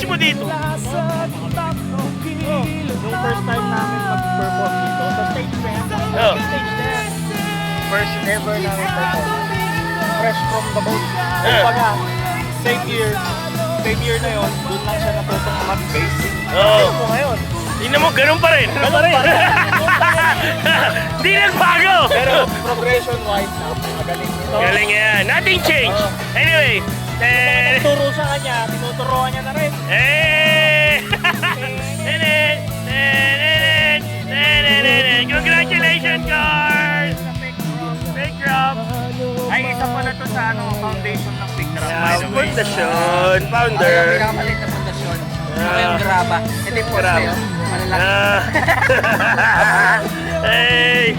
na-miss mo dito? Yung first time namin mag-perform dito sa stage na yan. Oh. Stage na yan. First ever namin perform. Fresh from the boat. Yeah. Kumbaga, same year na yun, doon lang siya natutong mag-bass. Oo. Ano mo ngayon? Tingnan mo, ganun pa rin. Ganun pa rin. Di nagbago. Pero progression-wise, napakagaling nito. Galing yan. Nothing change. Oo. Anyway. Nagturo sa kanya, tinuturoan niya na rin. Congratulations, Cars! Big drop! Ay, isa pala to sa foundation ng Big Drop. by the way. Pundasyon, founder. Ang pinakamalit na pundasyon. Ako yung graba. Ito yung poste Graba. yun. Malalaki. Hey!